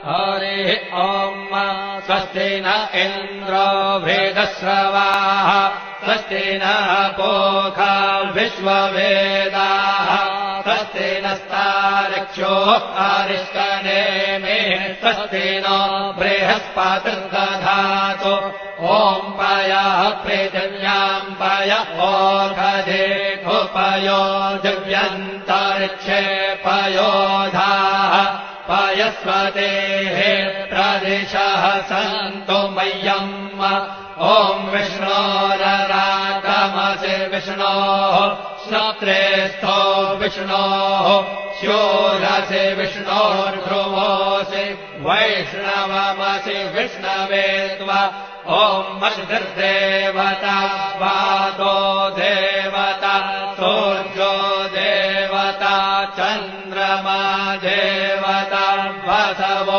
हरिः ॐ स्वस्ति न इन्द्रो वृद्धश्रवाः स्वस्ति नः पूषा विश्ववेदाः स्वस्ति नस्तारक्षो अरिष्टनेमिः स्वस्ति नो बृहस्पतिर्दधातु ॐ पयः पृथिव्याम् पय ओषधेऽपयो दिव्यन्तरिक्षे पयोधाः पयस्वतेः प्रदिशः सन्तु मह्यम् ॐ विष्णोररागमसि विष्णोः श्रोत्रेस्थो विष्णोः शूरसि विष्णोर्ध्रुवोऽसि वैष्णवमसि विष्णवे त्वा ॐ मषिर्देवता वादो देवता सूर्यो देवता चन्द्रमा देवता वसवो